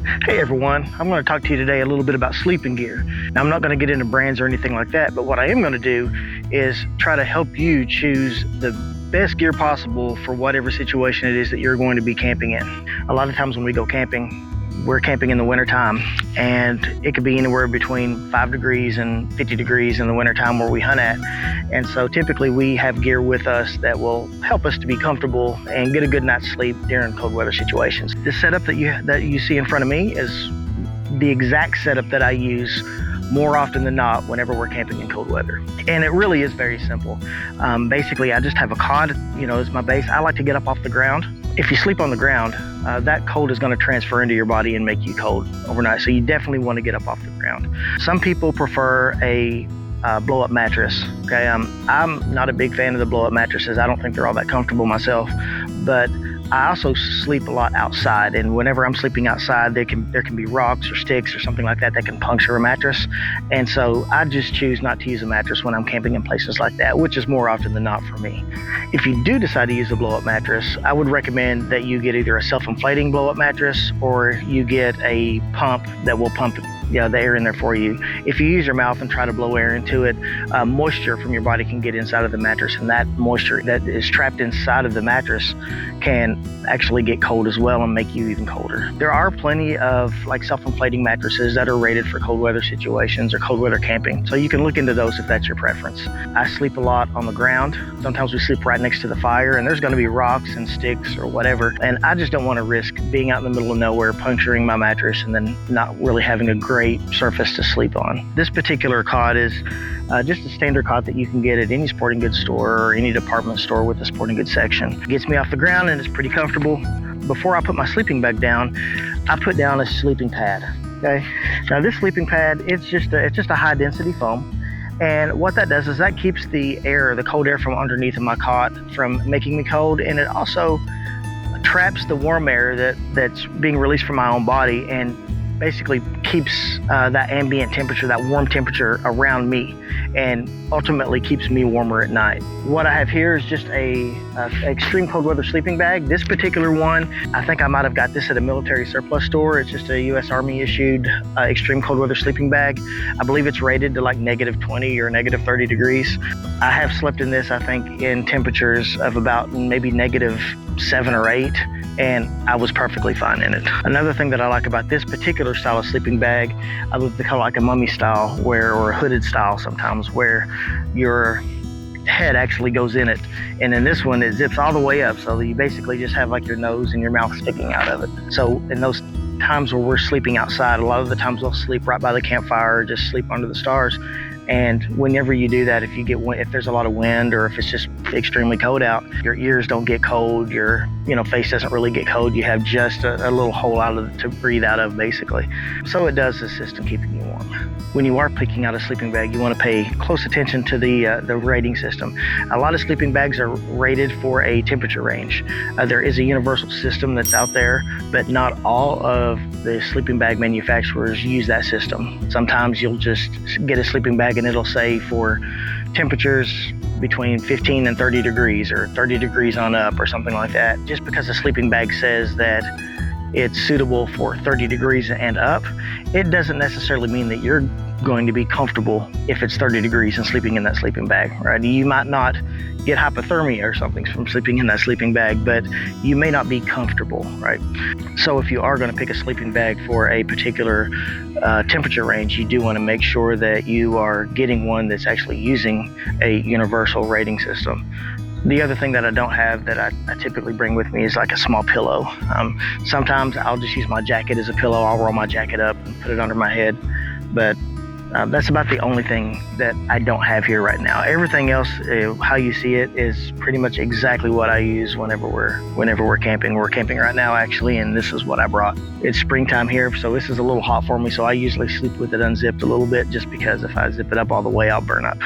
Hey everyone, I'm going to talk to you today a little bit about sleeping gear. Now I'm not going to get into brands or anything like that, but what I am going to do is try to help you choose the best gear possible for whatever situation it is that you're going to be camping in. A lot of times when we go camping, we're camping in the wintertime, and it could be anywhere between 5 degrees and 50 degrees in the wintertime where we hunt at. And so typically we have gear with us that will help us to be comfortable and get a good night's sleep during cold weather situations. This setup that you see in front of me is the exact setup that I use more often than not whenever we're camping in cold weather. And it really is very simple. Basically, I just have a cot, as my base. I like to get up off the ground. If you sleep on the ground, that cold is going to transfer into your body and make you cold overnight. So you definitely want to get up off the ground. Some people prefer a blow-up mattress. Okay, I'm not a big fan of the blow-up mattresses. I don't think they're all that comfortable myself, but I also sleep a lot outside, and whenever I'm sleeping outside, there can be rocks or sticks or something like that can puncture a mattress. And so I just choose not to use a mattress when I'm camping in places like that, which is more often than not for me. If you do decide to use a blow-up mattress, I would recommend that you get either a self-inflating blow-up mattress or you get a pump that will pump the air in there for you. If you use your mouth and try to blow air into it, moisture from your body can get inside of the mattress, and that moisture that is trapped inside of the mattress can actually get cold as well and make you even colder. There are plenty of self-inflating mattresses that are rated for cold weather situations or cold weather camping, so you can look into those if that's your preference. I sleep a lot on the ground. Sometimes we sleep right next to the fire, and there's going to be rocks and sticks or whatever, and I just don't want to risk being out in the middle of nowhere, puncturing my mattress, and then not really having a great surface to sleep on. This particular cot is just a standard cot that you can get at any sporting goods store or any department store with a sporting goods section. It gets me off the ground and it's pretty comfortable. Before I put my sleeping bag down, I put down a sleeping pad. Okay. Now this sleeping pad, it's just a high density foam. And what that does is that keeps the cold air from underneath of my cot from making me cold, and it also traps the warm air that's being released from my own body and basically keeps that ambient temperature, that warm temperature around me, and ultimately keeps me warmer at night. What I have here is just a extreme cold weather sleeping bag. This particular one, I think I might have got this at a military surplus store. It's just a U.S. Army issued extreme cold weather sleeping bag. I believe it's rated to -20 or -30 degrees. I have slept in this, I think, in temperatures of about maybe -7 or 8. And I was perfectly fine in it. Another thing that I like about this particular style of sleeping bag, I love to call it like a mummy style or a hooded style sometimes, where your head actually goes in it. And in this one, it zips all the way up, so you basically just have your nose and your mouth sticking out of it. So in those times where we're sleeping outside, a lot of the times we'll sleep right by the campfire or just sleep under the stars. And whenever you do that, if there's a lot of wind or if it's just extremely cold out, your ears don't get cold, your face doesn't really get cold. You have just a little hole to breathe out of, basically. So it does assist in keeping you warm. When you are picking out a sleeping bag, you want to pay close attention to the rating system. A lot of sleeping bags are rated for a temperature range. There is a universal system that's out there, but not all of the sleeping bag manufacturers use that system. Sometimes you'll just get a sleeping bag and it'll say for temperatures between 15 and 30 degrees or 30 degrees on up or something like that. Just because a sleeping bag says that it's suitable for 30 degrees and up, it doesn't necessarily mean that you're going to be comfortable if it's 30 degrees and sleeping in that sleeping bag, right? You might not get hypothermia or something from sleeping in that sleeping bag, but you may not be comfortable, right? So if you are going to pick a sleeping bag for a particular temperature range, you do want to make sure that you are getting one that's actually using a universal rating system. The other thing that I don't have that I typically bring with me is a small pillow. Sometimes I'll just use my jacket as a pillow. I'll roll my jacket up and put it under my head, but that's about the only thing that I don't have here right now. Everything else, how you see it, is pretty much exactly what I use whenever we're camping. We're camping right now, actually, and this is what I brought. It's springtime here, so this is a little hot for me, so I usually sleep with it unzipped a little bit, just because if I zip it up all the way, I'll burn up.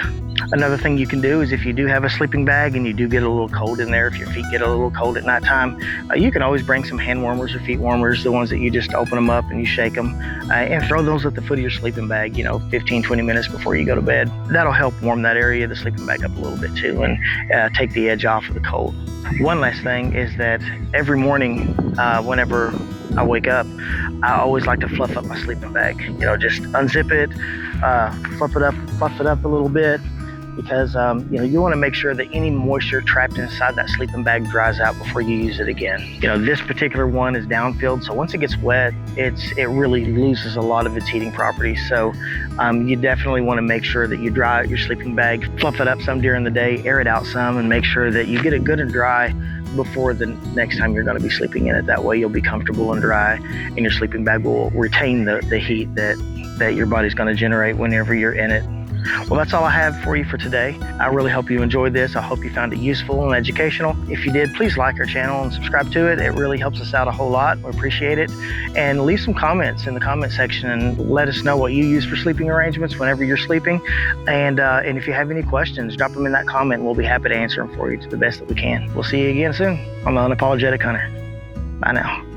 Another thing you can do is if you do have a sleeping bag and you do get a little cold in there, if your feet get a little cold at nighttime, you can always bring some hand warmers or feet warmers, the ones that you just open them up and you shake them, and throw those at the foot of your sleeping bag, 15, 20 minutes before you go to bed. That'll help warm that area of the sleeping bag up a little bit too, and take the edge off of the cold. One last thing is that every morning, whenever I wake up, I always like to fluff up my sleeping bag. You know, just unzip it, fluff it up a little bit, because you know, you want to make sure that any moisture trapped inside that sleeping bag dries out before you use it again. You know, this particular one is downfilled, so once it gets wet, it really loses a lot of its heating properties. So you definitely want to make sure that you dry out your sleeping bag, fluff it up some during the day, air it out some, and make sure that you get it good and dry before the next time you're going to be sleeping in it. That way you'll be comfortable and dry, and your sleeping bag will retain the heat that your body's going to generate whenever you're in it. Well, that's all I have for you for today. I really hope you enjoyed this. I hope you found it useful and educational. If you did, please like our channel and subscribe to it. It really helps us out a whole lot. We appreciate it. And leave some comments in the comment section and let us know what you use for sleeping arrangements whenever you're sleeping. And if you have any questions, drop them in that comment. We'll be happy to answer them for you to the best that we can. We'll see you again soon on the Unapologetic Hunter. Bye now.